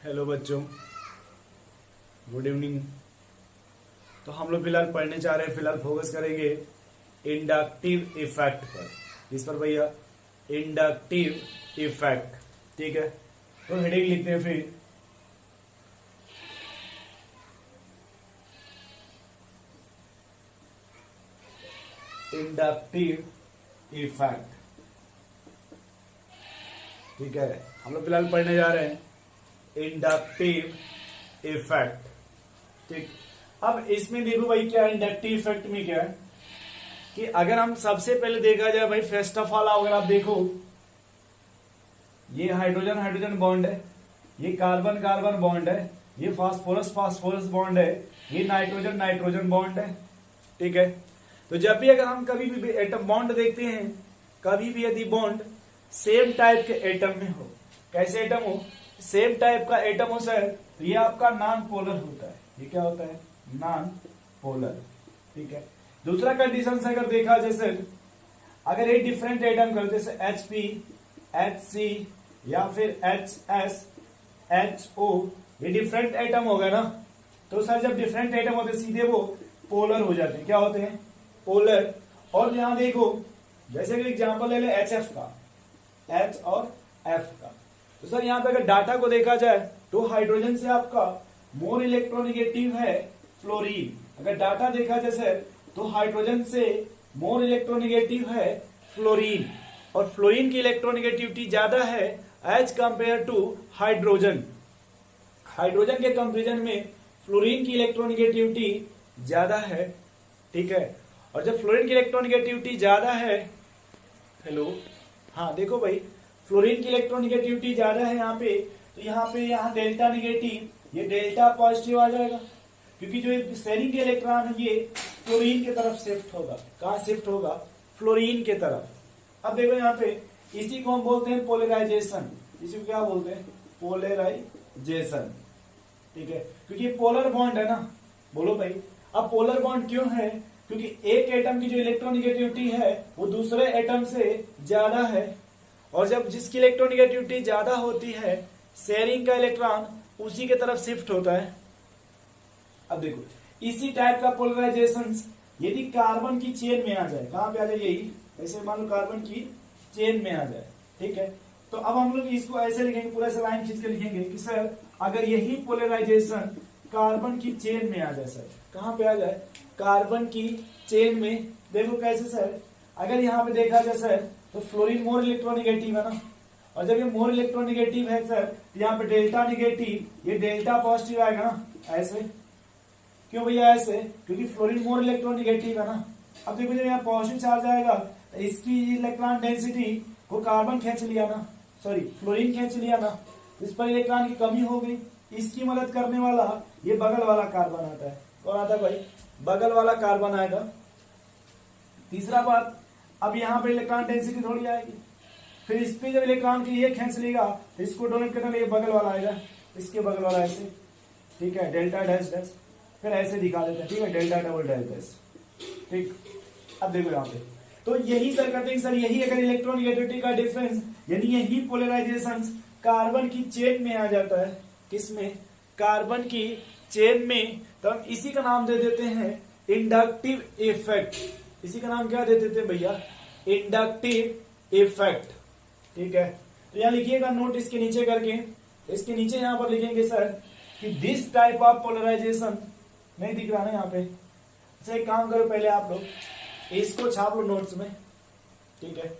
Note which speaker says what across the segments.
Speaker 1: Hello बच्चों, good evening. तो हम लोग फिलहाल पढ़ने जा रहे हैं। फिलहाल फोकस करेंगे इंडक्टिव इफेक्ट पर। किस पर भैया? Inductive effect. ठीक है, तो हेडिंग लिखते हैं फिर। Inductive effect. ठीक है, हम लोग फिलहाल पढ़ने जा रहे हैं इंडक्टिव इफेक्ट। ठीक, अब इसमें देखो भाई, क्या इंडक्टिव इफेक्ट में क्या है कि अगर हम सबसे पहले देखा जाए भाई, फर्स्ट ऑफ ऑल अगर आप देखो, ये हाइड्रोजन हाइड्रोजन बॉन्ड है, ये कार्बन कार्बन बॉन्ड है, ये फास्फोरस फास्फोरस बॉन्ड है, ये नाइट्रोजन नाइट्रोजन बॉन्ड है। ठीक है, तो जब भी अगर हम कभी भी एटम बॉन्ड देखते हैं, कभी भी यदि बॉन्ड सेम टाइप के एटम में हो, कैसे एटम हो, सेम टाइप का एटम हो सर, तो ये आपका नॉन पोलर होता है। ये क्या होता है? Non polar. ठीक है, दूसरा कंडीशन से अगर देखा जैसे, अगर ये डिफरेंट एटम करते जैसे HP, HC या फिर HS, HO, ये डिफरेंट एटम हो गया ना, तो सर जब डिफरेंट एटम होते सीधे वो पोलर हो जाते हैं। क्या होते हैं? पोलर। और यहां देखो, जैसे कि एग्जांपल ले ले HF का, H और F का, तो सर यहां पे अगर डाटा को देखा जाए तो हाइड्रोजन से आपका मोर इलेक्ट्रोनिगेटिव है फ्लोरीन। अगर डाटा देखा जैसे तो हाइड्रोजन से मोर इलेक्ट्रोनिगेटिव है फ्लोरीन, और फ्लोरीन की इलेक्ट्रोनिगेटिविटी ज्यादा है as compare to hydrogen. Hydrogen के कंपेरिजन में फ्लोरीन की इलेक्ट्रोनिगेटिविटी ज्यादा है। ठीक है, और जब फ्लोरीन की इलेक्ट्रोनिगेटिविटी ज्यादा है, हेलो, हाँ देखो भाई, फ्लोरीन की इलेक्ट्रोनिगेटिविटी ज्यादा है यहाँ पे, तो यहाँ डेल्टा निगेटिव, ये डेल्टा पॉजिटिव आ जाएगा, क्योंकि जो शेयरिंग के इलेक्ट्रॉन है ये फ्लोरीन की तरफ शिफ्ट होगा। कहाँ शिफ्ट होगा? फ्लोरीन के तरफ। अब देखो यहाँ पे, इसी को हम बोलते हैं पोलराइजेशन। इसी को क्या बोलते हैं? पोलराइजेशन। ठीक है, क्योंकि ये पोलर बॉन्ड है ना। बोलो भाई, अब पोलर बॉन्ड क्यों है? क्योंकि एक एटम की जो इलेक्ट्रोनिगेटिविटी है वो दूसरे एटम से ज्यादा है, और जब जिसकी इलेक्ट्रोनिगेटिविटी ज्यादा होती है, शेयरिंग का इलेक्ट्रॉन उसी के तरफ शिफ्ट होता है। अब देखो, इसी टाइप का पोलराइजेशन यदि कार्बन की चेन में आ जाए, कहां पे आ जाए? यही, ऐसे मान लो कार्बन की चेन में आ जाए। ठीक है, तो अब हम लोग इसको ऐसे लिखेंगे, पूरा से लाइन खींच के लिखेंगे कि सर अगर यही पोलराइजेशन कार्बन की चेन में आ जाए, सर कहां पे आ जाए? कार्बन की चेन में। देखो कैसे सर, अगर यहाँ पे देखा जाए सर, तो फ्लोरीन मोर इलेक्ट्रोनिगेटिव है ना, और जब ये मोर इलेक्ट्रोनिगेटिव है सर, तो यहाँ पे डेल्टा निगेटिव, ये डेल्टा पॉजिटिव आएगा ना, ऐसे। क्यों भैया ऐसे? क्योंकि फ्लोरीन मोर इलेक्ट्रोनिगेटिव है ना। अब देखो, जब यहाँ पॉजिटिव चार्ज आएगा तो इसकी इलेक्ट्रॉन डेंसिटी को कार्बन खींच लिया ना, सॉरी फ्लोरीन खींच लिया ना, इस पर इलेक्ट्रॉन की कमी हो गई। इसकी मदद करने वाला ये बगल वाला कार्बन आता है। कौन आता है भाई? बगल वाला कार्बन आएगा। तीसरा बात, अब यहाँ पे इलेक्ट्रॉन डेंसिटी थोड़ी आएगी, फिर इस पे जब इलेक्ट्रॉन की ये खींच लेगा तो इसको डोनेट करने लिए बगल वाला आएगा, इसके बगल वाला ऐसे। ठीक है, डेल्टा डैश डैश, फिर ऐसे दिखा देते हैं। ठीक है, डेल्टा डबल डैश डैश। ठीक, अब देखो यहाँ पे, तो यही सर करते हैं सर, यही अगर इलेक्ट्रोनिगेटिविटी का डिफरेंस, यानी यही पोलराइजेशन कार्बन की चेन में आ जाता है। किसमें? कार्बन की चेन में, तो हम इसी का नाम दे देते हैं इंडक्टिव इफेक्ट। इसी का नाम क्या दे देते हैं भैया? Inductive effect. ठीक है, तो यहां लिखिएगा नोट इसके नीचे करके, इसके नीचे यहां पर लिखेंगे सर कि दिस टाइप ऑफ पोलराइजेशन, नहीं दिख रहा ना यहाँ पे? अच्छा एक काम करो, पहले आप लोग इसको छाप लो नोट्स में। ठीक है,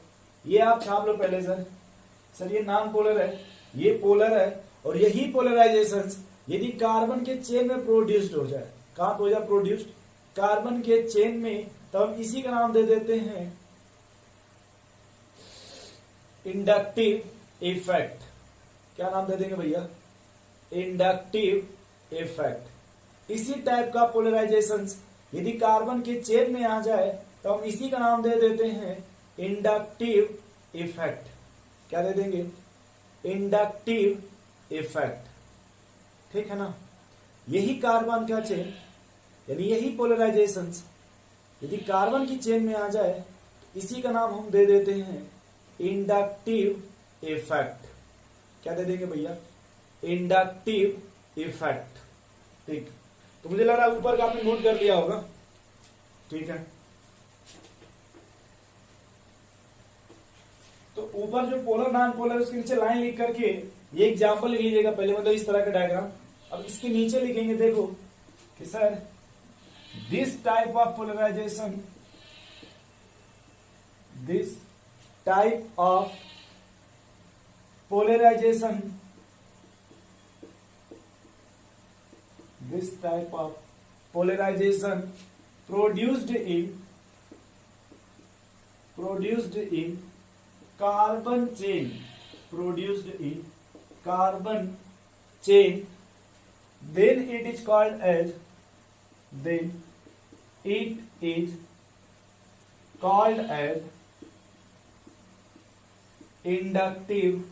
Speaker 1: ये आप छाप लो पहले सर ये नॉन पोलर है, ये पोलर है, और यही पोलराइजेशन यदि कार्बन के चेन में प्रोड्यूस्ड हो जाए, कहां हो जाए प्रोड्यूस्ड? कार्बन के चेन में, तो हम इसी का नाम दे देते हैं इंडक्टिव इफेक्ट। क्या नाम दे देंगे भैया? Inductive effect. इसी टाइप का पोलराइजेशन यदि कार्बन के चेन में आ जाए तो हम इसी का नाम दे देते हैं इंडक्टिव इफेक्ट। क्या दे देंगे? Inductive effect. ठीक है ना, यही कार्बन का चेन, यानी यही पोलराइजेशन यदि कार्बन की चेन में आ जाए तो इसी का नाम हम दे देते हैं इंडक्टिव इफेक्ट। क्या दे देंगे भैया? Inductive effect. ठीक, तो मुझे लग रहा है ऊपर का आपने नोट कर लिया होगा। ठीक है, तो ऊपर जो पोलर नॉन पोलर उसके नीचे लाइन लिख करके ये एग्जांपल लिख लीजिएगा पहले, मतलब इस तरह का डायग्राम। अब इसके नीचे लिखेंगे देखो कि sir this type of polarisation, this type of polarisation, this type of polarization produced in carbon chain, produced in carbon chain, then it is called as, then it is called as inductive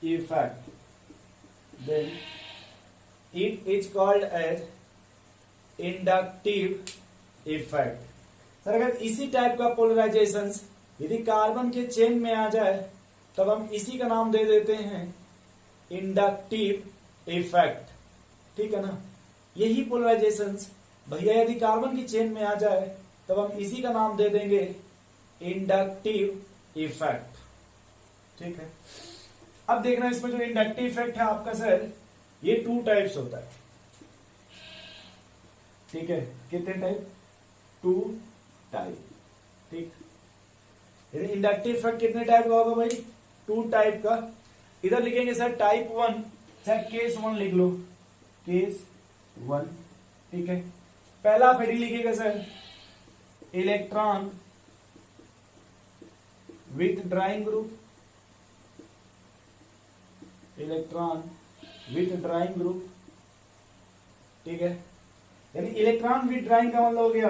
Speaker 1: effect, then it is called as inductive effect. Sir अगर इसी type का polarisation यदि carbon के chain में आ जाए तब हम इसी का नाम दे देते हैं इंडक्टिव इफेक्ट। ठीक है ना, यही पोलराइजेशन भैया यदि कार्बन की चेन में आ जाए तब हम इसी का नाम दे देंगे इंडक्टिव इफेक्ट। ठीक है, अब देखना इसमें जो इंडक्टिव इफेक्ट है आपका सर ये 2 टाइप्स होता है। ठीक है, कितने टाइप? 2 टाइप। ठीक, इंडक्टिव इफेक्ट कितने टाइप का होगा भाई? 2 टाइप का। इधर लिखेंगे सर टाइप 1, चाहे केस 1 लिख लो, केस 1। ठीक है, पहला फिर लिखिएगा sir electron with drawing group, electron with drawing group. ठीक है, यानी इलेक्ट्रॉन विथ ड्राइंग का मतलब हो गया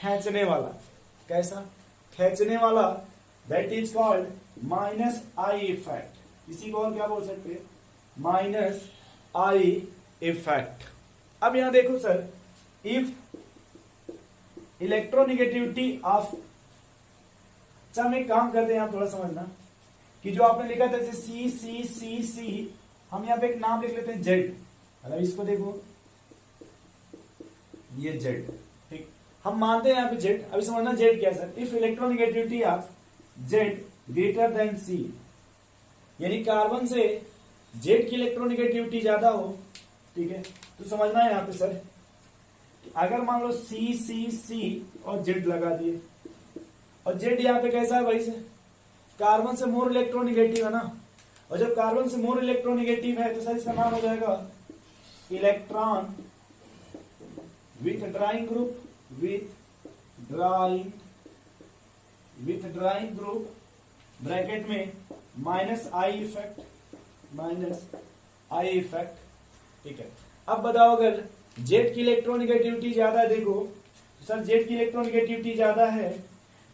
Speaker 1: खींचने वाला। कैसा? खींचने वाला, that is called minus I effect. इसी को और क्या बोल सकते हैं? Minus I effect. अब यहां देखो सर, इफ इलेक्ट्रोनिगेटिविटी ऑफ, अच्छा हम एक काम करते हैं यहां थोड़ा समझना कि जो आपने लिखा था जैसे सी सी सी सी, हम यहाँ पे एक नाम लिख लेते हैं जेड। मतलब इसको देखो ये जेड। ठीक, हम मानते हैं यहाँ पे जेड। अभी समझना जेड क्या है sir? If electronegativity of Z greater than C, यानी कार्बन से जेड की इलेक्ट्रोनिगेटिविटी ज्यादा हो। ठीक है, तो समझना है यहाँ पे सर कि अगर मान लो सी सी सी और जेड लगा दिए, और जेड यहाँ पे कैसा है भाई सर? कार्बन से मोर इलेक्ट्रोनिगेटिव है ना, और जब कार्बन से मोर इलेक्ट्रोनिगेटिव है तो सर इसका नाम हो जाएगा electron with drawing group, with drawing group, bracket में minus I effect, minus I effect. ठीक है, अब बताओ अगर जेड की इलेक्ट्रोनिगेटिविटी ज्यादा है, देखो सर जेड की इलेक्ट्रोनिगेटिविटी ज्यादा है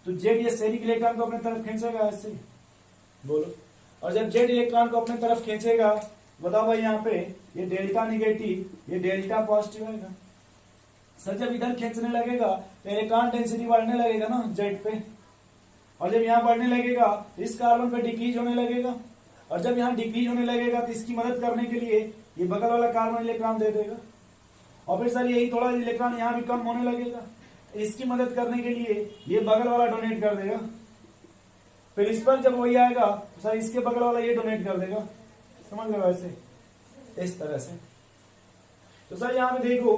Speaker 1: तो जेड ये स्टेरिक इलेक्ट्रॉन को अपने तरफ खींचेगा ऐसे, बोलो। और जब जेड इलेक्ट्रॉन को अपने तरफ खींचेगा, बताओ भाई यहाँ पे ये डेल्टा निगेटिव, ये डेल्टा पॉजिटिव है ना सर। जब इधर खींचने लगेगा तो इलेक्ट्रॉन डेंसिटी बढ़ने लगेगा ना जेड पे, और जब यहाँ बढ़ने लगेगा तो इस कार्बन पे डिक्रीज होने लगेगा, और जब यहाँ डिक्रीज होने लगेगा तो इसकी मदद करने के लिए ये बगल वाला कार्बन इलेक्ट्रॉन दे देगा, और फिर सर यही थोड़ा इलेक्ट्रॉन यहाँ भी कम होने लगेगा, इसकी मदद करने के लिए ये बगल वाला डोनेट कर देगा। फिर इस पर जब वही आएगा तो सर इसके बगल वाला ये डोनेट कर देगा। समझ गए? वैसे इस तरह से। तो सर यहाँ पे देखो,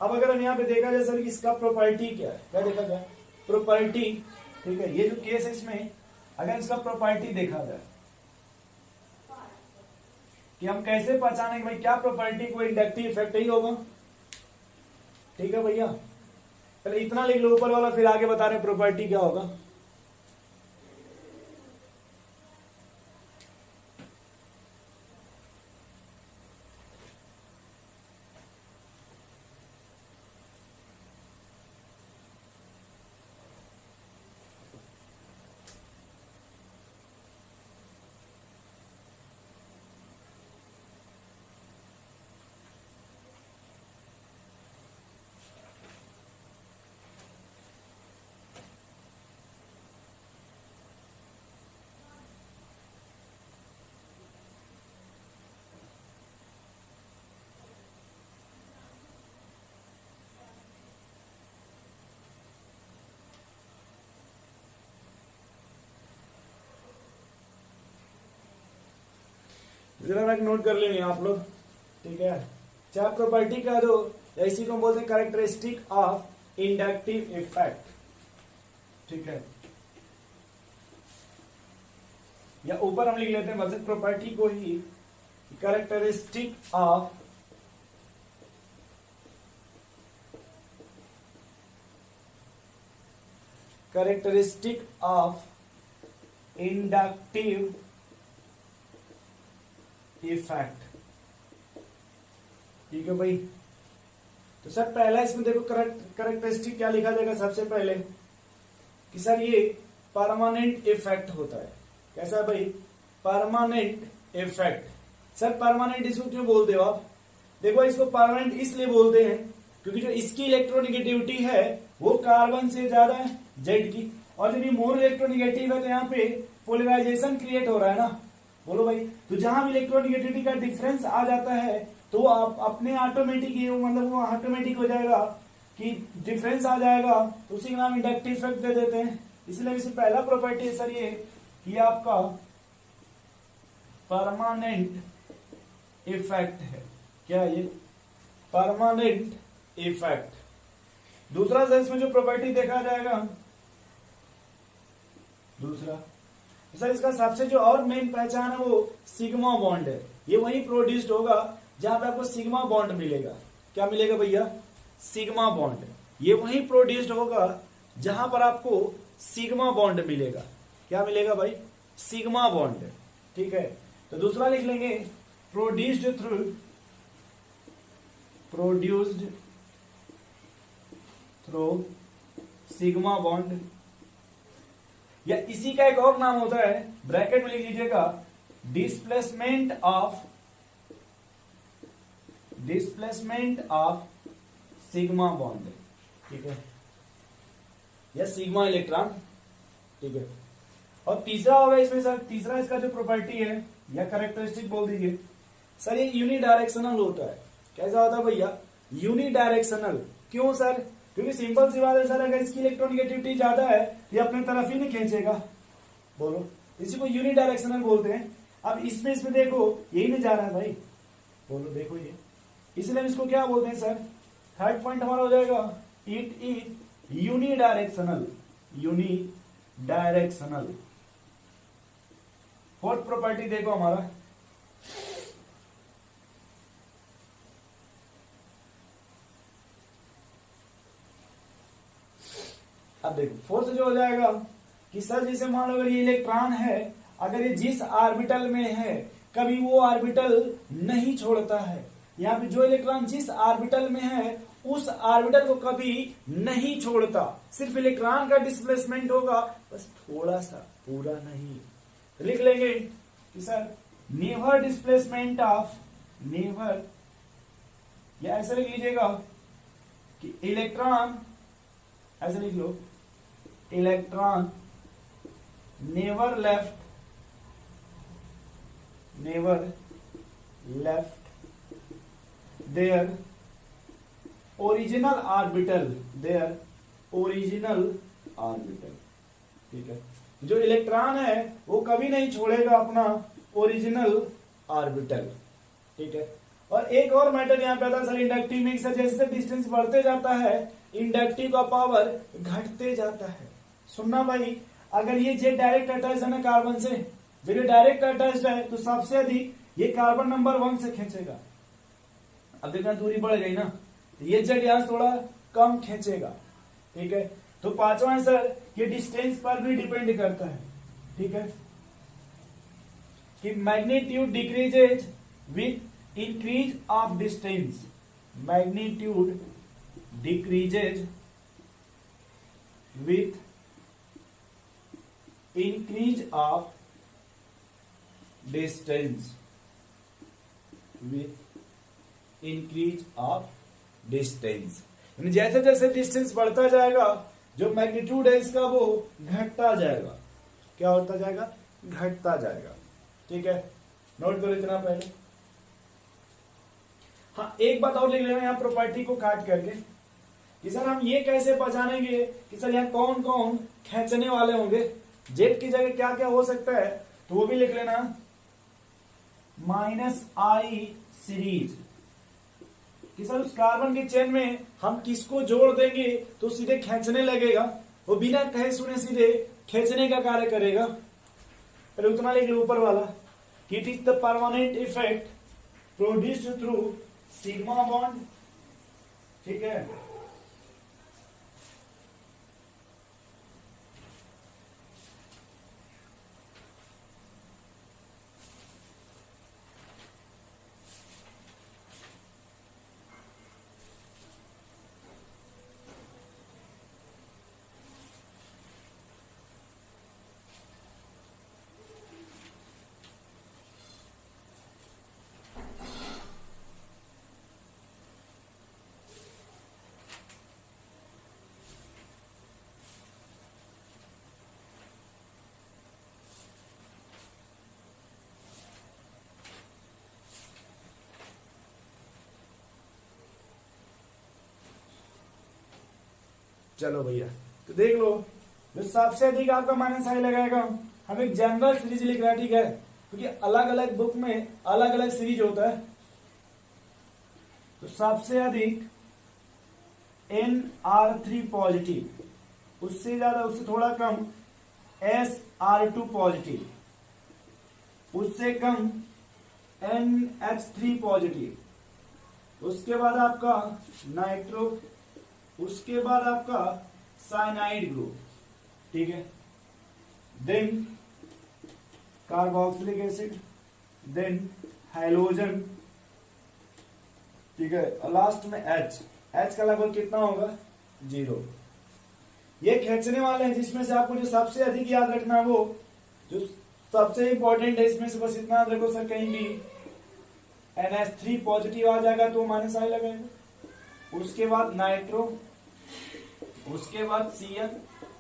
Speaker 1: अब अगर हम यहाँ पे देखा जाए सर इसका प्रॉपर्टी क्या है, क्या देखा जाए? प्रॉपर्टी। ठीक है, ये जो केस है इसमें अगर इसका प्रॉपर्टी देखा जाए कि हम कैसे पहचानेंगे भाई क्या प्रॉपर्टी को इंडक्टिव इफेक्ट ही होगा। ठीक है भैया, पहले इतना लिख लो ऊपर वाला, फिर आगे बता रहे प्रॉपर्टी क्या होगा। जरा नोट कर लेंगे आप लोग, ठीक है। चार प्रॉपर्टी का दो, इसी को हम बोलते हैं कैरेक्टरिस्टिक ऑफ इंडक्टिव इफेक्ट, ठीक है। या ऊपर हम लिख लेते हैं बस प्रॉपर्टी को ही, कैरेक्टरिस्टिक ऑफ इंडक्टिव इफेक्ट, ठीक है भाई। तो सर पहला इसमें देखो कैरेक्टरिस्टिक क्या लिखा जाएगा सबसे पहले कि सर ये परमानेंट इफेक्ट होता है। कैसा है भाई? Permanent effect. सर परमानेंट इसको क्यों बोलते हो आप? देखो इसको परमानेंट इसलिए बोलते हैं क्योंकि जो इसकी इलेक्ट्रोनिगेटिविटी है वो कार्बन से ज्यादा है जेड की, और जब ये मोर इलेक्ट्रोनिगेटिव है तो यहाँ पे पोलराइजेशन क्रिएट हो रहा है ना, बोलो भाई। तो जहां भी इलेक्ट्रोनिगेटिविटी का डिफरेंस आ जाता है तो आप अपने ऑटोमेटिक मतलब वो ऑटोमेटिक हो जाएगा कि डिफरेंस आ जाएगा, तो उसी का नाम इंडक्टिव इफेक्ट दे देते हैं। इसलिए इसमें पहला प्रॉपर्टी है सर ये कि आपका परमानेंट इफेक्ट है। क्या ये? Permanent effect. दूसरा सर इसमें जो प्रॉपर्टी देखा जाएगा, दूसरा सर इसका सबसे जो और मेन पहचान है वो सिग्मा बॉन्ड है। ये वही प्रोड्यूस्ड होगा जहां पे आपको सिग्मा बॉन्ड मिलेगा। क्या मिलेगा भैया? Sigma bond. ये वही प्रोड्यूस्ड होगा जहां पर आपको सिग्मा बॉन्ड मिलेगा। क्या मिलेगा भाई? सिग्मा बॉन्ड, ठीक है। तो दूसरा लिख लेंगे प्रोड्यूस्ड थ्रू सिग्मा बॉन्ड, या इसी का एक और नाम होता है, ब्रैकेट में लिख लीजिएगा, डिस्प्लेसमेंट ऑफ सिग्मा बॉन्ड, ठीक है, या सिग्मा इलेक्ट्रॉन, ठीक है। और तीसरा होगा इसमें सर, तीसरा इसका जो प्रॉपर्टी है या कैरेक्टरिस्टिक बोल दीजिए सर, ये यूनिडायरेक्शनल होता है। कैसा होता है भैया? यूनिडायरेक्शनल। क्यों सर? क्योंकि सिंपल सी बात है सर, अगर इसकी इलेक्ट्रोनिगेटिविटी ज्यादा है ये अपने तरफ ही नहीं खींचेगा, बोलो, इसी को यूनिडायरेक्शनल बोलते हैं। अब इसमें देखो यही नहीं जा रहा है भाई, बोलो देखो ये, इसलिए इसको क्या बोलते हैं सर? थर्ड पॉइंट हमारा हो जाएगा it is unidirectional. Fourth property देखो हमारा, अब देखो फोर्थ जो हो जाएगा कि सर जैसे मान लो अगर ये इलेक्ट्रॉन है, अगर ये जिस ऑर्बिटल में है कभी वो ऑर्बिटल नहीं छोड़ता है। यहाँ पे जो इलेक्ट्रॉन जिस ऑर्बिटल में है उस ऑर्बिटल को कभी नहीं छोड़ता, सिर्फ इलेक्ट्रॉन का डिस्प्लेसमेंट होगा, बस थोड़ा सा, पूरा नहीं। तो लिख लेंगे कि sir never displacement of, never, या ऐसे लिख लीजिएगा कि इलेक्ट्रॉन, ऐसे लिख लो, electron never left there original orbital, ठीक है। जो इलेक्ट्रॉन है वो कभी नहीं छोड़ेगा अपना ओरिजिनल ऑर्बिटल, ठीक है। और एक और मैटर यहाँ पे आता है सर, इंडक्टिव में जैसे डिस्टेंस बढ़ते जाता है इंडक्टिव का पावर घटते जाता है। सुनना भाई, अगर ये जेड डायरेक्ट अटैच है ना कार्बन से, जब ये डायरेक्ट अटैच है तो सबसे अधिक ये कार्बन नंबर 1 से खींचेगा। अब देखना दूरी बढ़ गई ना, ये जेड यहां थोड़ा कम खींचेगा, ठीक है। तो पांचवा है सर, ये डिस्टेंस पर भी डिपेंड करता है, ठीक है, कि magnitude decreases with increase of distance, magnitude decreases with increase of distance, with increase of distance, यानी जैसे जैसे डिस्टेंस बढ़ता जाएगा जो मैग्नीट्यूड है इसका वो घटता जाएगा। क्या होता जाएगा? घटता जाएगा, ठीक है। नोट करो इतना पहले। हाँ, एक बात और लिख लेना यहाँ प्रॉपर्टी को काट करके कि सर हम ये कैसे पहचानेंगे कि सर यहाँ कौन कौन खींचने वाले होंगे, जेड की जगह क्या क्या हो सकता है, तो वो भी लिख लेना। माइनस आई सीरीज कि सर उस कार्बन के चेन में हम किसको जोड़ देंगे तो सीधे खींचने लगेगा, वो बिना कहे सुने सीधे खींचने का कार्य करेगा। पहले उतना लिख लो ऊपर वाला कि it is the permanent effect produced through sigma bond. ठीक है, चलो भैया तो देख लो, जो सबसे अधिक आपका माइनस आई लगाएगा, हम एक जनरल सीरीज लिख रहे हैं, ठीक है, क्योंकि अलग अलग बुक में अलग अलग सीरीज होता है। तो सबसे अधिक NR3 पॉजिटिव, उससे ज्यादा उससे थोड़ा कम SR2 पॉजिटिव, उससे कम NH3 पॉजिटिव, उसके बाद आपका नाइट्रो, उसके बाद आपका साइनाइड ग्रुप। ठीक है, then carboxylic acid, then halogen. ठीक है, और लास्ट में H का लगभग कितना होगा 0। ये खींचने वाले हैं, जिसमें से आपको जो सबसे अधिक याद रखना है, वो जो सबसे इंपॉर्टेंट है इसमें से बस इतना याद रखो सर, कहीं भी NH3 पॉजिटिव आ जाएगा तो माइनस आई लगेगा, उसके बाद नाइट्रो, उसके बाद Cl,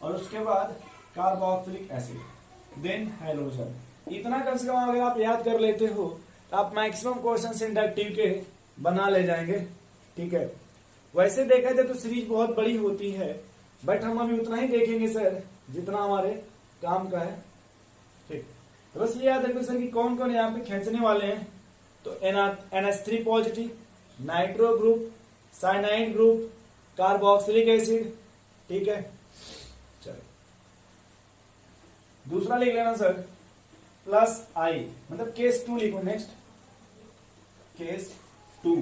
Speaker 1: और उसके बाद कार्बोक्सिलिक एसिड, देन हैलोजन। इतना कम से कम अगर आप याद कर लेते हो तो आप मैक्सिमम क्वेश्चन इंडक्टिव के बना ले जाएंगे। ठीक है, वैसे देखा जाए तो सीरीज बहुत बड़ी होती है, बट हम अभी उतना ही देखेंगे सर जितना हमारे काम का है। ठीक, तो बस ये याद रखो सर कि कौन कौन यहाँ पे खींचने वाले हैं। तो NH3 positive, nitro group, cyanide group, carboxylic acid. ठीक है, चलो दूसरा लिख लेना सर प्लस आई, मतलब केस 2 लिखो। नेक्स्ट केस 2,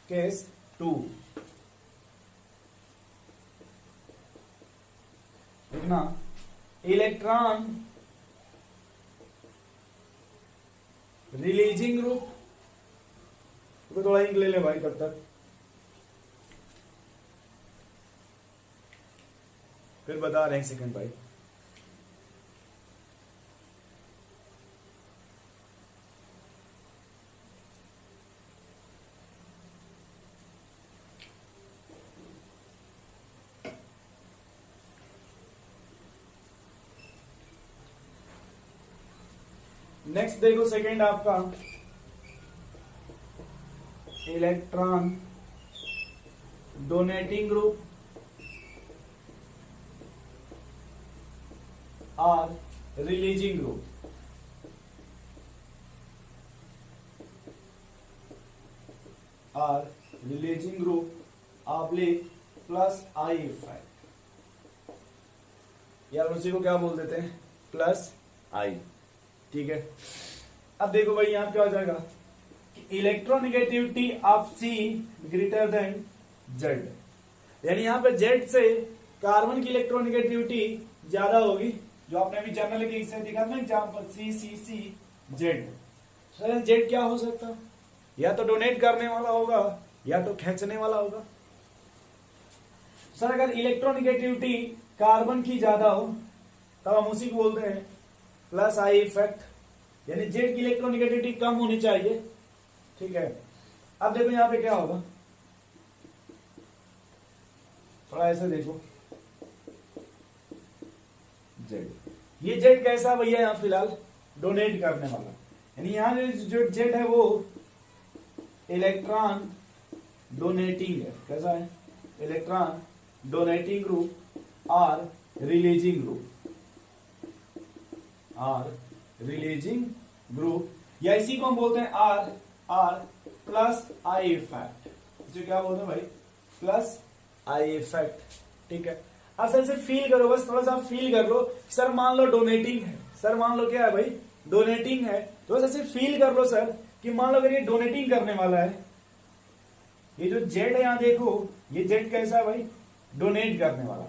Speaker 1: केस 2 लिखना, इलेक्ट्रॉन रिलीजिंग ग्रुप। तो थोड़ा इंक ले ले भाई तब तक, फिर बता रहे हैं सेकंड भाई। नेक्स्ट देखो सेकंड आपका इलेक्ट्रॉन डोनेटिंग ग्रुप और रिलीजिंग ग्रुप। और releasing group oblique plus I effect, यार उसी को क्या बोल देते हैं, प्लस आई। ठीक है, अब देखो भाई यहां क्या हो जाएगा कि electronegativity of C greater than Z, यानी यहां पे जेड से कार्बन की इलेक्ट्रोनेगेटिविटी ज्यादा होगी, जो आपने अभी जनरल के इससे दिखा था example CCC Z. Sir Z क्या हो सकता है, या तो डोनेट करने वाला होगा या तो खींचने वाला होगा। सर अगर इलेक्ट्रोनेगेटिविटी कार्बन की ज्यादा हो तब हम उसी को बोलते हैं प्लस आई इफेक्ट, यानी जेड की इलेक्ट्रोनेगेटिविटी कम होनी चाहिए। ठीक है, अब देखो यहां पे क्या होगा, थोड़ा ऐसे देखो, जेड, ये जेड कैसा भैया यहां फिलहाल डोनेट करने वाला, यानी यहां जो जेड है वो इलेक्ट्रॉन डोनेटिंग है। कैसा है, इलेक्ट्रॉन डोनेटिंग ग्रुप और रिलीजिंग ग्रुप, और रिलीजिंग ग्रुप, या इसी को हम बोलते हैं आर प्लस आई इफेक्ट। इसे क्या बोलते हैं भाई? प्लस आई इफेक्ट। ठीक है, अब सर से फील करो, बस थोड़ा सा फील कर लो। सर मान लो डोनेटिंग है, सर मान लो क्या है भाई? डोनेटिंग है। तो बस ऐसे फील कर लो सर कि मान लो अगर ये डोनेटिंग करने वाला है, ये जो जेड है यहां देखो, ये जेड कैसा है भाई? डोनेट करने वाला।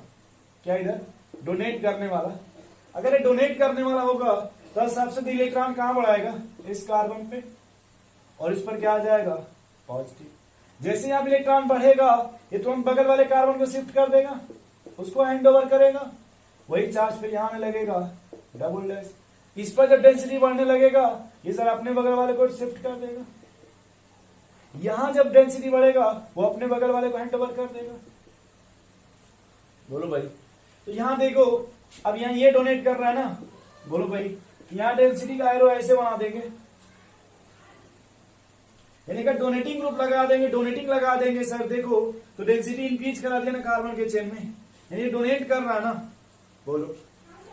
Speaker 1: क्या इधर? डोनेट करने वाला। अगर ये डोनेट करने वाला होगा तो सबसे तो इलेक्ट्रॉन कहां बढ़ाएगा? इस कार्बन पे, और इस पर क्या आ जाएगा? पॉजिटिव। जैसे यहां इलेक्ट्रॉन बढ़ेगा ये तुरंत बगल वाले कार्बन को शिफ्ट कर देगा, उसको हैंड ओवर करेगा, वही चार्ज फिर यहां में लगेगा डबल डैश। इस पर जब डेंसिटी बढ़ने लगेगा ये सर अपने बगल वाले को शिफ्ट कर देगा, यहां जब डेंसिटी बढ़ेगा वो अपने बगल वाले को हैंड ओवर कर देगा। बोलो भाई। तो यहां देखो, अब यहां ये डोनेट कर रहा है ना, बोलो भाई, यहां डेंसिटी का एरो ऐसे बना देंगे, यानी कि डोनेटिंग ग्रुप लगा देंगे, डोनेटिंग लगा देंगे सर, देखो तो डेंसिटी इंक्रीज करा दिया ना कार्बन के चेन में, यानी डोनेट कर रहा है ना। बोलो,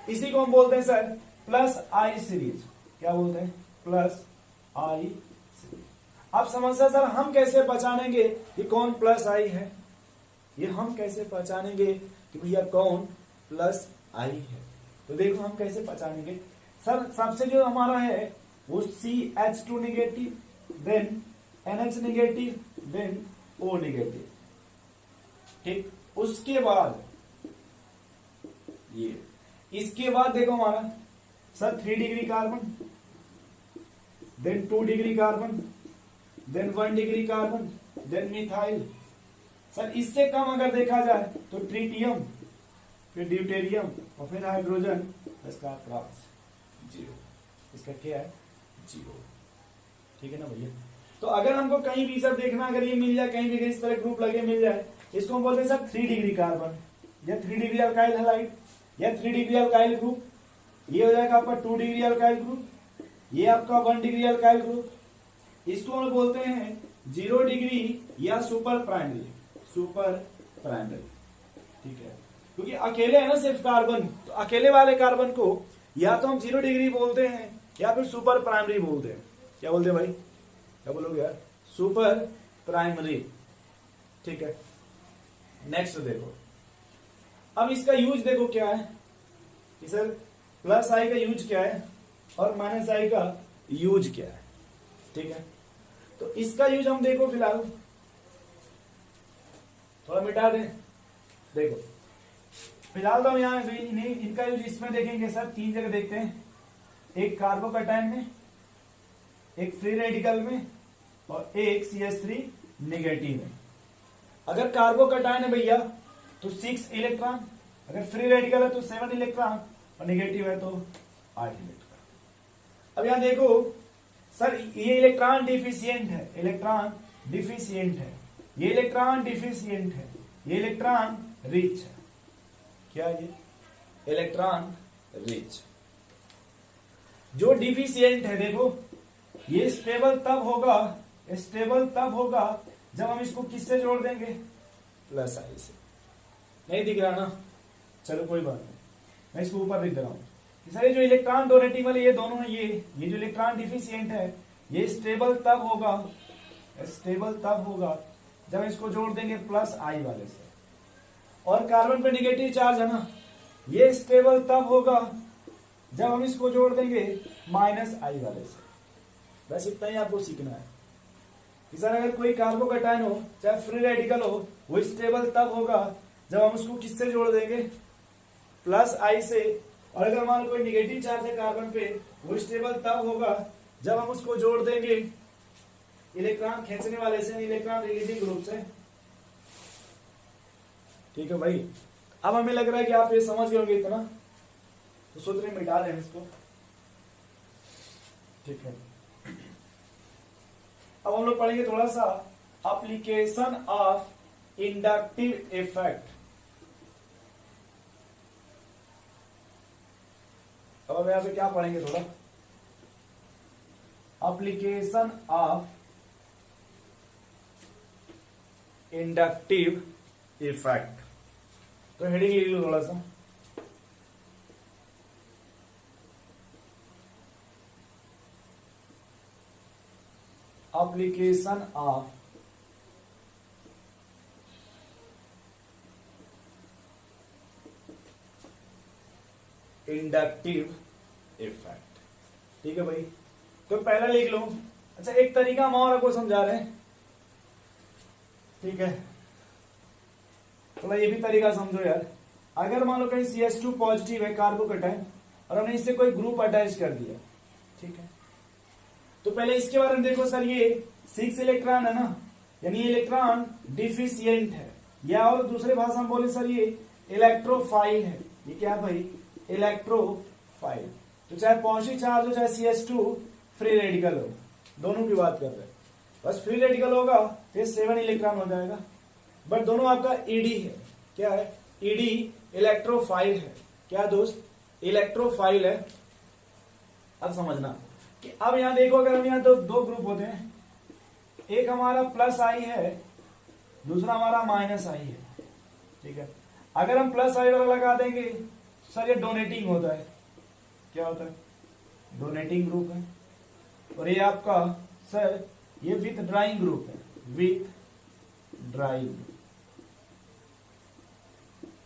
Speaker 1: इसी को हम बोलते हैं सर प्लस आई सीरीज। क्या बोलते हैं? प्लस आई सीरीज। आप समझते सर हम कैसे पहचानेंगे कि कौन प्लस आई है? ये हम कैसे पहचानेंगे कि भैया कौन प्लस आई है? तो देखो हम कैसे पहचानेंगे सर। सबसे जो हमारा है वो CH2 negative, then NH negative, then O negative. ठीक, उसके बाद ये, इसके बाद देखो हमारा sir 3 degree carbon, then 2 degree carbon, then 1 degree carbon, then methyl. Sir इससे कम अगर देखा जाए तो ट्रिटियम, फिर ड्यूटेरियम, और फिर हाइड्रोजन, इसका क्रॉस 0। इसका क्या है? 0। ठीक है ना भैया? तो अगर हमको कहीं भी सर देखना, अगर ये मिल जाए कहीं भी, इस तरह ग्रुप लगे मिल जाए, इसको हम बोलते हैं सर 3 डिग्री कार्बन, या 3 डिग्री अल्काइल हैलाइड, या 3 डिग्री अल्काइल ग्रुप। ये हो जाएगा आपका 2 डिग्री अल्काइल ग्रुप, ये आपका 1 डिग्री अल्काइल ग्रुप। इसको हम बोलते हैं 0 डिग्री या सुपर प्राइमरी, सुपर प्राइमरी। ठीक है, क्योंकि अकेले है ना सिर्फ कार्बन, तो अकेले वाले कार्बन को या तो हम 0 डिग्री बोलते हैं या फिर सुपर प्राइमरी बोलते हैं। क्या बोलते हैं भाई? क्या बोलोगे यार? Super primary. ठीक है, नेक्स्ट देखो, अब इसका यूज देखो क्या है कि सर प्लस आई का यूज क्या है और माइनस आई का यूज क्या है। ठीक है, तो इसका यूज हम देखो फिलहाल थोड़ा मिटा दें। देखो फिलहाल तो हम यहाँ इनका यूज इसमें देखेंगे सर, 3 जगह देखते हैं, एक कार्बोकैटायन में, एक फ्री रेडिकल में, और एक CH3 नेगेटिव में। अगर कार्बोकैटायन है भैया तो 6 इलेक्ट्रॉन, अगर फ्री रेडिकल है तो 7 इलेक्ट्रॉन, और नेगेटिव है तो 8 इलेक्ट्रॉन। अब यहां देखो सर, ये इलेक्ट्रॉन डिफिशियंट है, इलेक्ट्रॉन डिफिशियंट है, ये इलेक्ट्रॉन डिफिशियंट है, ये इलेक्ट्रॉन रिच है। क्या ये? Electron rich. जो डिफिशियंट है देखो, ये स्टेबल तब होगा, स्टेबल तब होगा जब हम इसको किससे जोड़ देंगे? प्लस आई से। नहीं दिख रहा ना? चलो कोई बात नहीं, मैं इसको ऊपर लिख दे रहा हूं। सर जो इलेक्ट्रॉन डोनेटिंग वाले ये दोनों है, ये जो इलेक्ट्रॉन डिफिशियंट है ये स्टेबल तब होगा, स्टेबल तब होगा जब इसको जोड़ देंगे प्लस आई वाले से। और कार्बन पे नेगेटिव चार्ज है ना, ये स्टेबल तब होगा जब हम इसको जोड़ देंगे माइनस आई वाले से। बस इतना ही आपको सीखना है कि सर अगर कोई कार्बोकैटायन हो चाहे फ्री रेडिकल हो, वो स्टेबल तब होगा जब हम उसको किससे जोड़ देंगे? प्लस आई से। और अगर मान लो कोई निगेटिव चार्ज है कार्बन पे, वो स्टेबल तब होगा जब हम उसको जोड़ देंगे इलेक्ट्रॉन खींचने वाले से, इलेक्ट्रॉन रिलीजिंग ग्रुप से। ठीक है भाई, अब हमें लग रहा है कि आप ये समझ गए होंगे इतना, तो सूत्र में मिटा दें इसको। ठीक है, अब हम लोग पढ़ेंगे थोड़ा सा एप्लीकेशन ऑफ इंडक्टिव इफेक्ट। अब हम यहां पे क्या पढ़ेंगे थोड़ा, एप्लीकेशन ऑफ इंडक्टिव इफेक्ट। तो हेडिंग लिख लो थोड़ा सा, एप्लीकेशन ऑफ इंडक्टिव इफेक्ट। ठीक है भाई, तो पहला लिख लो। अच्छा, एक तरीका हम और आपको समझा रहे हैं, ठीक है, थोड़ा ये भी तरीका समझो यार। अगर मान लो कहीं CH2 पॉजिटिव है कार्बोकेटाइन और हमने इससे कोई ग्रुप अटैच कर दिया, ठीक है, तो पहले इसके बारे में देखो सर, ये 6 इलेक्ट्रॉन है ना, यानी ये इलेक्ट्रॉन डिफिशियंट है, या और दूसरे भाषा में बोले सर ये इलेक्ट्रोफाइल है। ये क्या है भाई? इलेक्ट्रोफाइल। तो चाहे पॉजिटिव चार्ज हो चाहे CH2 फ्री रेडिकल हो, दोनों की बात कर रहे हैं। बस फ्री रेडिकल होगा तो 7 इलेक्ट्रॉन हो जाएगा, बट दोनों आपका ED है। क्या है? ED इलेक्ट्रोफाइल है। क्या दोस्त? इलेक्ट्रोफाइल है। अब समझना कि अब यहां देखो, अगर हम यहां दो ग्रुप होते हैं, एक हमारा प्लस आई है, दूसरा हमारा माइनस आई है, ठीक है। अगर हम प्लस आई वाला लगा देंगे सर, ये डोनेटिंग होता है। क्या होता है? डोनेटिंग ग्रुप है। और ये आपका सर ये विथ ड्राइंग ग्रुप है, विथ ड्राइंग,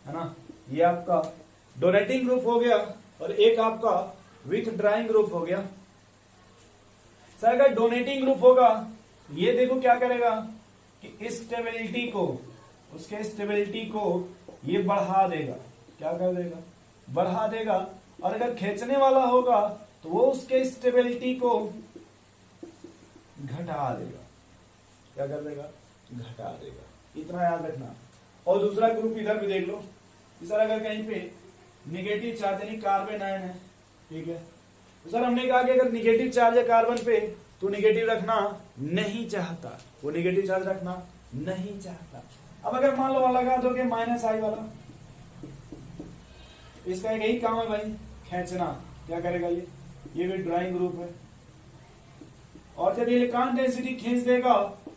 Speaker 1: है ना। ये आपका डोनेटिंग ग्रुप हो गया और एक आपका विथ ड्राइंग ग्रुप हो गया। सर अगर डोनेटिंग ग्रुप होगा, ये देखो क्या करेगा कि स्टेबिलिटी को, उसके स्टेबिलिटी को ये बढ़ा देगा। क्या कर देगा? बढ़ा देगा। और अगर खींचने वाला होगा तो वो उसके स्टेबिलिटी को घटा देगा। क्या कर देगा? घटा देगा। इतना याद रखना। और दूसरा ग्रुप इधर भी देख लो, सर अगर कहीं पे निगेटिव चार्ज यानी कार्बन आयन है, ठीक है, तो सर हमने कहा कि अगर निगेटिव चार्ज है कार्बन पे तो निगेटिव रखना नहीं चाहता, वो निगेटिव चार्ज रखना नहीं चाहता। अब अगर मान लो लगा दो कि माइनस आई वाला, इसका यही काम है भाई, खींचना। क्या करेगा ये भी ड्राइंग ग्रुप है। और जब ये इलेक्ट्रॉन डेंसिटी खींच देगा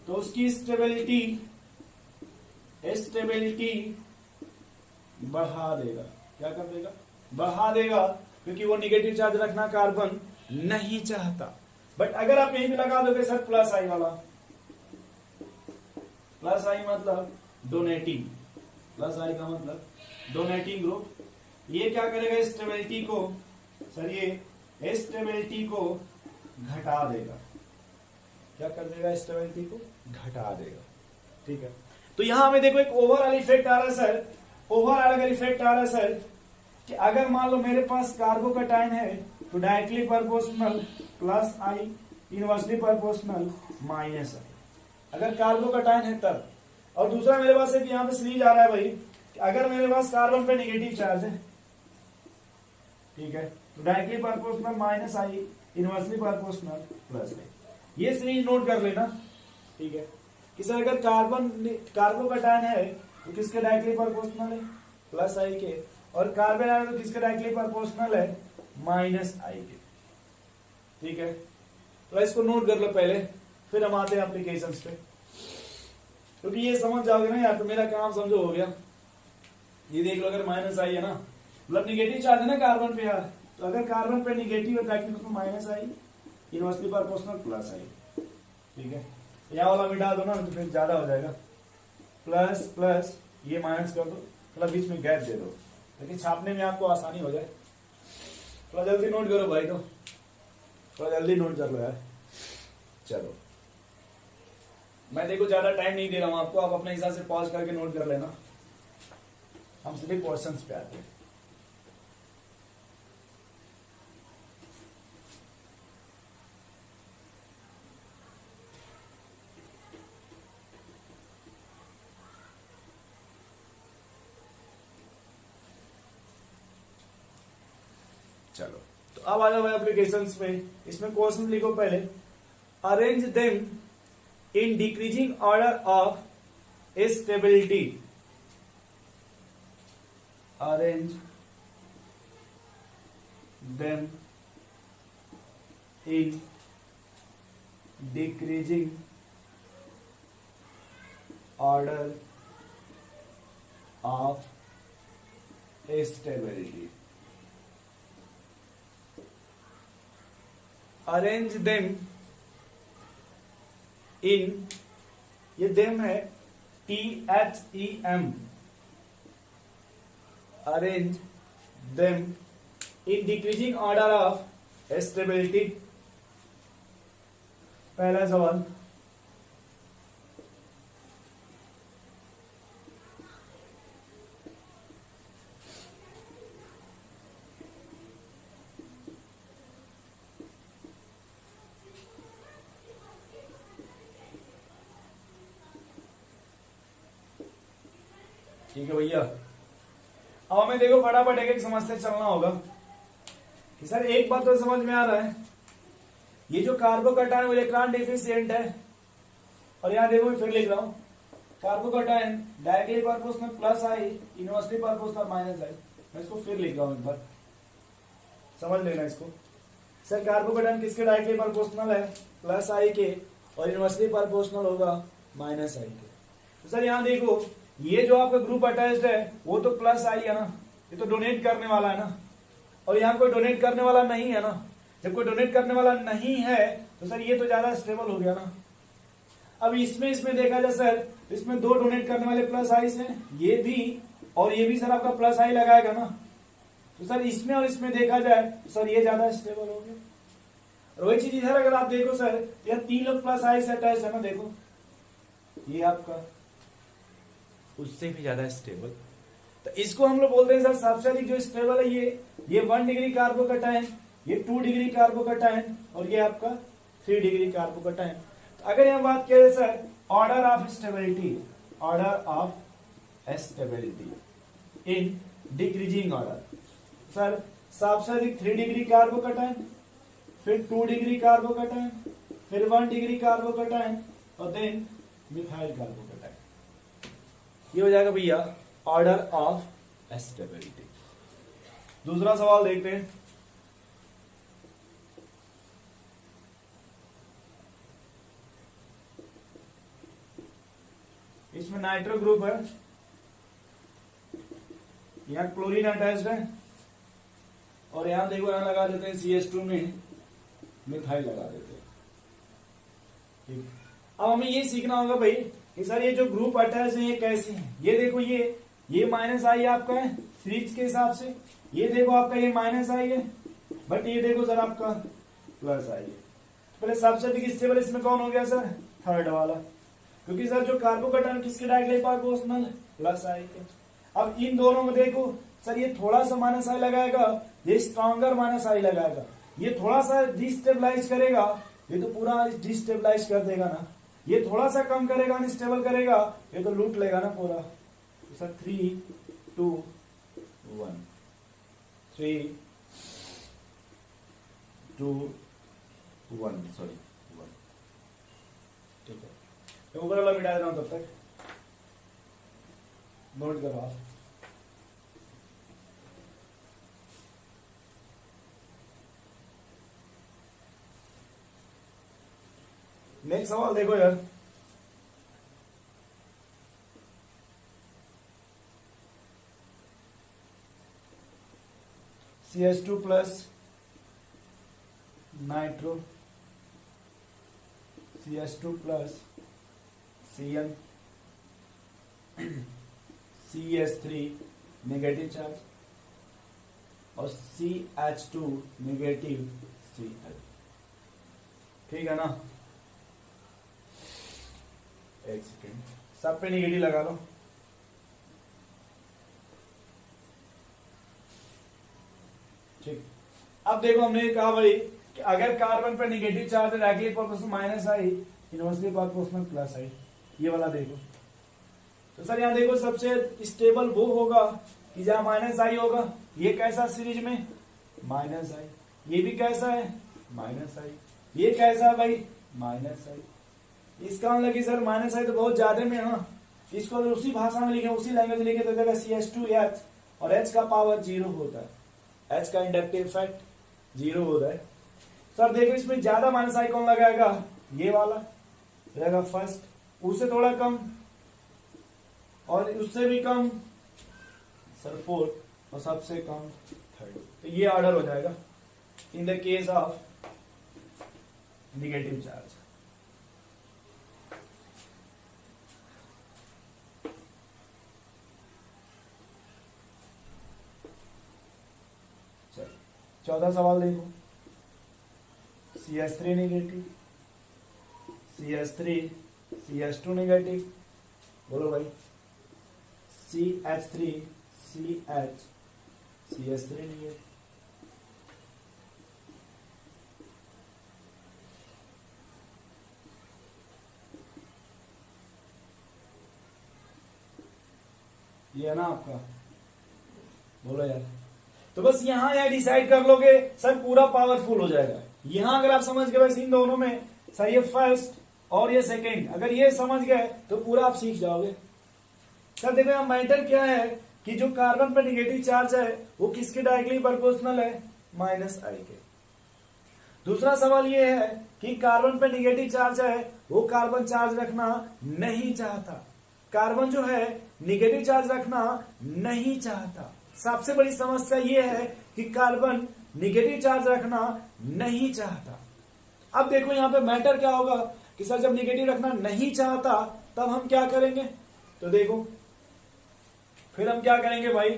Speaker 1: तो उसकी स्टेबिलिटी बढ़ा देगा। क्या कर देगा? बढ़ा देगा, क्योंकि वो निगेटिव चार्ज रखना कार्बन नहीं चाहता। बट अगर आप यहीं पे लगा दोगे सर प्लस आई वाला, प्लस आई मतलब डोनेटिंग, प्लस आई का मतलब डोनेटिंग ग्रुप, ये क्या करेगा? स्टेबिलिटी को, सर ये स्टेबिलिटी को घटा देगा। क्या कर देगा? स्टेबिलिटी को घटा देगा। ठीक है, तो यहां हमें देखो एक ओवरऑल इफेक्ट आ रहा है सर। ओवरऑल अगर इफेक्ट आ रहा है सर कि अगर मान लो मेरे पास कार्बोकेटाइन है तो डायरेक्टली प्रोपोर्शनल प्लस आई, इनवर्सली प्रोपोर्शनल माइनस आई, अगर कार्बोकेटाइन है तब। और दूसरा मेरे पास एक यहां पे सीरीज आ रहा है भाई कि अगर मेरे पास कार्बन पे नेगेटिव चार्ज है, ठीक है, तो डायरेक्टली प्रोपोर्शनल माइनस आई, इनवर्सली प्रोपोर्शनल प्लस आई। ये सीरीज नोट कर लेना, ठीक है, कि सर अगर कार्बोकेटाइन है तो किसके डायरेक्टली प्रोपोर्शनल है? प्लस आई के। और कार्बन आयन तो किसके डायरेक्टली प्रोपोर्शनल है? माइनस आई के। ठीक है, तो इसको नोट कर लो पहले, फिर हम आते हैं एप्लीकेशंस पे, क्योंकि ये समझ जाओगे ना यार तो मेरा काम समझो हो गया। ये देख लो, अगर माइनस आई है ना, मतलब निगेटिव चार्ज है ना कार्बन पे यार, तो अगर कार्बन पे निगेटिव है तो माइनस आई, इनवर्सली प्रोपोर्शनल प्लस आई। ठीक है, यहाँ वाला मिटा दो ना तो फिर ज्यादा हो जाएगा। प्लस प्लस ये माइनस कर दो, थोड़ा बीच में गैप दे दो ताकि छापने में आपको आसानी हो जाए। थोड़ा जल्दी नोट करो भाई, तो थोड़ा जल्दी नोट कर लो यार। चलो, मैं देखो ज्यादा टाइम नहीं दे रहा हूं आपको, आप अपने हिसाब से पॉज करके नोट कर लेना। हम सीधे क्वेश्चंस पे आते हैं। चलो, तो अब आ जाओ एप्लीकेशंस पे। इसमें क्वेश्चन लिखो पहले, arrange them in decreasing order of stability. Arrange them in decreasing order of stability. Arrange them in, ये them है THEM, arrange them in decreasing order of stability. पहला सवाल, ठीक है भैया। अब हमें देखो फटाफट एक एक समझते चलना होगा कि सर एक बात तो समझ में आ रहा है, ये जो कार्बोकैटायन इलेक्ट्रॉन डिफिशिएंट है, और यहां देखो मैं फिर लिख रहा हूं, कार्बोकैटायन डायरेक्टली प्रोपोर्शनल प्लस आई, इनवर्सली प्रोपोर्शनल माइनस आई। मैं इसको फिर लिख रहा हूं, एक बार समझ लेना इसको। सर कार्बोकैटायन किसके डायरेक्टली प्रोपोर्शनल है? प्लस आई के, और इनवर्सली प्रोपोर्शनल होगा माइनस आई के। तो सर यहां देखो ये जो आपका ग्रुप अटैच्ड है वो तो प्लस आई है ना, ये तो डोनेट करने वाला है ना, और यहाँ कोई डोनेट करने वाला नहीं है ना। जब कोई डोनेट करने वाला नहीं है तो सर ये तो ज्यादा स्टेबल हो गया ना। अब इसमें देखा जाए सर, इसमें दो डोनेट करने वाले प्लस आई हैं, ये भी और ये भी सर आपका प्लस आई लगाएगा ना। तो सर इसमें और इसमें देखा जाए तो सर ये ज्यादा स्टेबल हो गया। और वही चीज इधर अगर आप देखो सर, यह तीन लोग प्लस आई से अटैच है ना, देखो ये आपका उससे भी ज्यादा स्टेबल। तो इसको हम लोग बोलते हैं सर सबसे अधिक जो स्टेबल है ये 1 डिग्री कार्बोकैटायन, ये 2 डिग्री कार्बोकैटायन, और ये आपका 3 डिग्री कार्बोकैटायन। तो अगर यहां बात करें sir order of stability, order of stability in decreasing order, sir सबसे अधिक 3 डिग्री कार्बोकैटायन, फिर 2 डिग्री कार्बोकैटायन, फिर 1 डिग्री कार्बोकैटायन, और देन मिथाइल कार्बोकैटायन। ये हो जाएगा भैया ऑर्डर ऑफ स्टेबिलिटी। दूसरा सवाल देखते हैं। इसमें नाइट्रो ग्रुप है, यहां क्लोरीन अटैच्ड है, और यहां देखो यहां लगा देते हैं CH2 में मिथाइल लगा देते हैं। ठीक, अब हमें ये सीखना होगा भाई कि सर ये जो ग्रुप अटैच है ये कैसे हैं। ये देखो ये माइनस आई आपका है सीरीज के हिसाब से, ये देखो आपका ये माइनस आई है, बट ये देखो सर आपका प्लस आई है। पहले सबसे अधिक स्टेबल इसमें कौन हो गया सर? थर्ड वाला, क्योंकि सर जो कार्बोकैटायन किसके डायरेक्टली प्रोपोर्शनल? प्लस आई के। अब इन दोनों में देखो सर ये थोड़ा सा माइनस आई लगाएगा, ये स्ट्रॉन्गर माइनस आई लगाएगा, ये थोड़ा सा डिस्टेबलाइज करेगा, ये तो पूरा डिस्टेबलाइज कर देगा ना, ये थोड़ा सा कम करेगा, अनस्टेबल करेगा, ये तो लूट लेगा ना पूरा। तो सर 3 2 1 3 2 1 सॉरी 1। ठीक है, मैं ऊपर वाला मिटा दे रहा हूं, तब तक नोट करो आप। नेक्स्ट सवाल देखो यार, CH2 plus nitro, CH2 plus Cn, CH3 negative charge, और CH2 नेगेटिव Cl। ठीक है ना? एक सेकेंड, सब पे नेगेटिव लगा लो। ठीक, अब देखो हमने कहा भाई कि अगर कार्बन पर नेगेटिव चार्ज है, डायरेक्टली प्रोपोर्शनल माइनस आई, इनवर्सली प्रोपोर्शनल प्लस आई, ये वाला देखो। तो सर यहां देखो सबसे स्टेबल वो होगा कि जहां माइनस आई होगा। ये कैसा सीरीज में? माइनस आई। ये भी कैसा है? माइनस आई। ये कैसा है भाई? माइनस आई। इसका मतलब कि सर माइनस आई तो बहुत ज्यादा में है ना, इसको उसी भाषा में लिखे, उसी लैंग्वेज लिखे तो जगह CH2H, और H का पावर 0 होता है, H का इंडक्टिव इफेक्ट 0 होता है। सर देखो इसमें ज्यादा माइनस आई कौन लगाएगा? ये वाला रहेगा फर्स्ट, उससे थोड़ा कम, और उससे भी कम सर 4, और सबसे कम थर्ड। तो ये ऑर्डर हो जाएगा in the case of negative charge. चलो चौथा सवाल देखो, CH3 negative, CH3 CH2 negative, बोलो भाई, CH3 CH3 नेगेटिव। ये है ना आपका, बोलो यार। तो बस यहां यार डिसाइड कर लोगे सर, पूरा पावरफुल हो जाएगा। यहां अगर आप समझ गए बस इन दोनों में सर, ये फर्स्ट और ये सेकंड, अगर ये समझ गए तो पूरा आप सीख जाओगे। सर देखो यहाँ मैटर क्या है कि जो कार्बन पर निगेटिव चार्ज है वो किसके डायरेक्टली प्रोपोर्शनल है, -I के। दूसरा सवाल ये है कि कार्बन पर निगेटिव चार्ज है वो कार्बन चार्ज रखना नहीं चाहता, कार्बन जो है निगेटिव चार्ज रखना नहीं चाहता। सबसे बड़ी समस्या ये है कि कार्बन निगेटिव चार्ज रखना नहीं चाहता। अब देखो यहां पे मैटर क्या होगा कि सर जब निगेटिव रखना नहीं चाहता तब हम क्या करेंगे, तो देखो फिर हम क्या करेंगे भाई।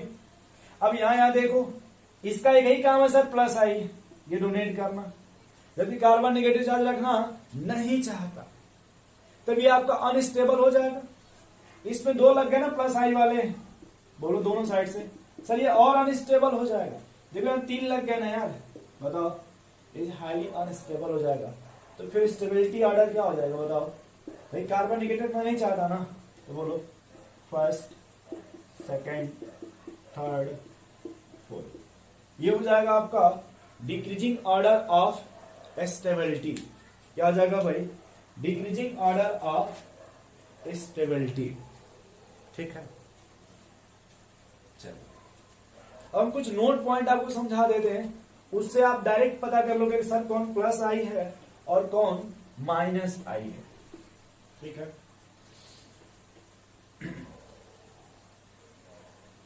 Speaker 1: अब यहां देखो इसका एक ही काम है सर, +I, ये डोनेट करना। जबकि कार्बन निगेटिव चार्ज रखना नहीं चाहता, तब ये आपका अनस्टेबल हो जाएगा। इसमें 2 लग गए ना +I वाले, बोलो दोनों साइड से, सर ये और अनस्टेबल हो जाएगा। देखो 3 लग गए ना यार, बताओ, ये हाईली अनस्टेबल हो जाएगा। तो फिर स्टेबिलिटी ऑर्डर क्या हो जाएगा बताओ भाई, कार्बन निगेटिव मैं नहीं चाहता ना, तो बोलो फर्स्ट, सेकंड, थर्ड, फोर्थ। ये हो जाएगा आपका डिक्रीजिंग ऑर्डर ऑफ स्टेबिलिटी। क्या हो जाएगा भाई, डिक्रीजिंग ऑर्डर ऑफ स्टेबिलिटी। ठीक है, चलो अब हम कुछ नोट पॉइंट आपको समझा देते हैं, उससे आप डायरेक्ट पता कर लोगे कि सर कौन +I है और कौन -I है। ठीक है,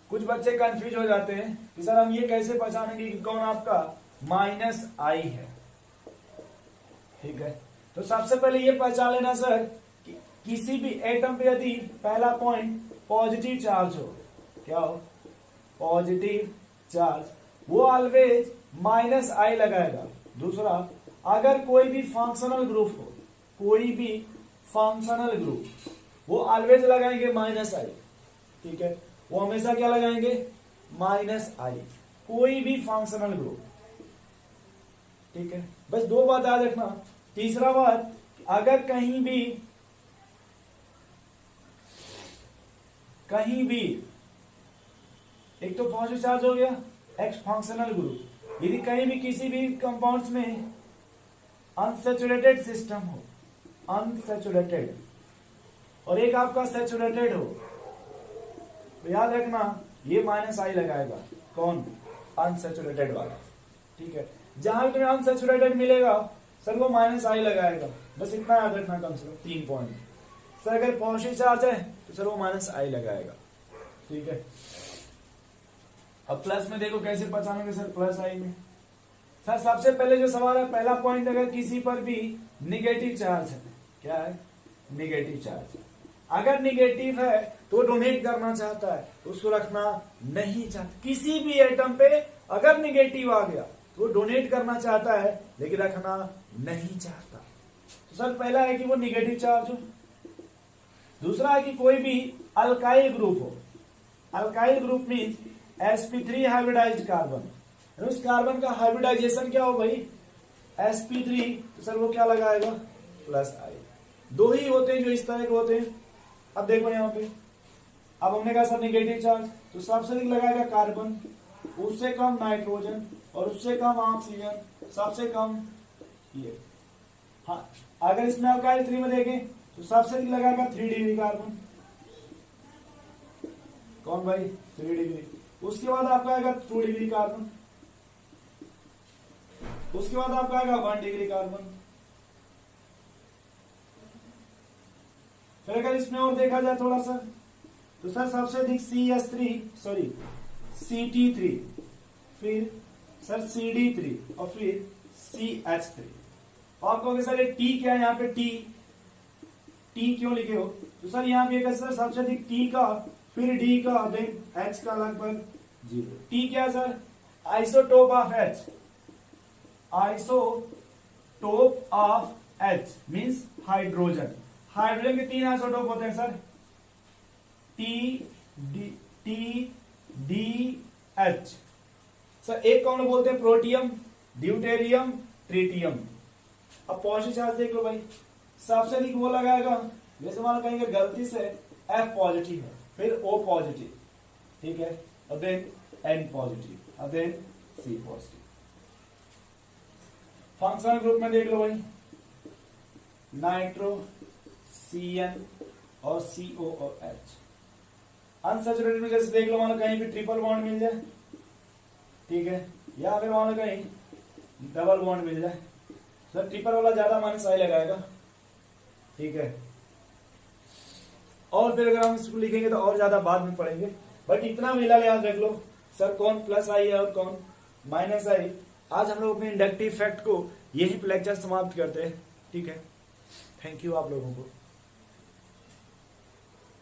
Speaker 1: कुछ बच्चे कंफ्यूज हो जाते हैं कि सर हम ये कैसे पहचानेंगे कि कौन आपका -I है। ठीक है, तो सबसे पहले ये पहचान लेना सर कि किसी भी एटम पे यदि पहला पॉइंट पॉजिटिव चार्ज हो, क्या हो, पॉजिटिव चार्ज, वो ऑलवेज -I लगाएगा। दूसरा, अगर कोई भी फंक्शनल ग्रुप हो, कोई भी फंक्शनल ग्रुप, वो ऑलवेज लगाएंगे -I। ठीक है, वो हमेशा क्या लगाएंगे, -I, कोई भी फंक्शनल ग्रुप। ठीक है, बस 2 बात याद रखना। तीसरा बात, अगर कहीं भी एक तो पॉजिटिव चार्ज हो गया, एक्स फंक्शनल ग्रुप, यदि कहीं भी किसी भी कंपाउंड्स में अनसैचुरेटेड सिस्टम हो, अनसैचुरेटेड, और एक आपका सैचुरेटेड हो, तो याद रखना ये -I लगाएगा। कौन, अनसैचुरेटेड वाला। ठीक है, जहां भी तुम्हें अनसैचुरेटेड मिलेगा सर वो -I लगाएगा। बस इतना याद रखना, कम से कम 3 पॉइंट। सर अगर पॉजिटिव चार्ज है तो सर वो -I लगाएगा। ठीक है, अब प्लस में देखो कैसे पहचानोगे सर +I में। सर सबसे पहले जो सवाल है, पहला पॉइंट, अगर किसी पर भी निगेटिव चार्ज है, क्या है, निगेटिव चार्ज, अगर निगेटिव है तो डोनेट करना चाहता है, उसको रखना नहीं चाहता। किसी भी एटम पे अगर निगेटिव आ गया तो वो डोनेट करना चाहता है लेकिन रखना नहीं चाहता। तो सर पहला है कि वो निगेटिव चार्ज हो। दूसरा है कि कोई भी अल्काइल ग्रुप हो, alkyl group means sp3 hybridised carbon, उस कार्बन का हाइब्रिडाइजेशन क्या हो भाई, sp3, तो सर वो क्या लगाएगा, +I। 2 ही होते हैं जो इस तरह के होते हैं। अब देखो यहाँ पे, अब हमने कहा सर निगेटिव चार्ज, तो सबसे अधिक लगाएगा कार्बन, उससे कम नाइट्रोजन, और उससे कम ऑक्सीजन, सबसे कम ये। हाँ, अगर इसमें अल्काइल 3 में देखें तो सबसे अधिक लगाएगा 3 डिग्री कार्बन। कौन भाई, 3 डिग्री। उसके बाद आपका आएगा 2 डिग्री कार्बन, उसके बाद आपका आएगा 1 डिग्री कार्बन। फिर अगर इसमें और देखा जाए थोड़ा सा, तो सर सबसे अधिक CH3, सॉरी Ct3, फिर सर CD3 और फिर CH3। और आप कहोगे सर ये T क्या है, यहाँ पे T क्यों लिखे हो? तो सर यहाँ पे सर सबसे अधिक T का, फिर D का, देन H का लगभग 0। T क्या है sir? Isotope of H। Isotope of H means hydrogen. Hydrogen के 3 आइसोटोप होते हैं सर, TDH। सर एक कौन बोलते हैं? Protium, deuterium, tritium. अब पॉजिटिव चार्ज देख लो भाई, सबसे अधिक वो लगाएगा, जैसे मान लो कहेंगे गलती से F पॉजिटिव है, फिर O पॉजिटिव, ठीक है, और देन N पॉजिटिव, और then C positive. Functional group में देख लो भाई, नाइट्रो, CN और CO और H। अनसैचुरेटेड में जैसे देख लो, मान लो कहीं भी ट्रिपल बॉन्ड मिल जाए, ठीक है, या फिर मान लो कहीं डबल बॉन्ड मिल जाए, सर ट्रिपल वाला ज्यादा माने सही लगाएगा, ठीक है। और फिर अगर हम इसको लिखेंगे तो और ज्यादा बाद में पढ़ेंगे, बट इतना मिला याद रख लो सर, कौन प्लस आई है और कौन माइनस आई। आज हम लोग अपने इंडक्टिव फैक्ट को यही लेक्चर समाप्त करते हैं, ठीक है। थैंक यू आप लोगों को।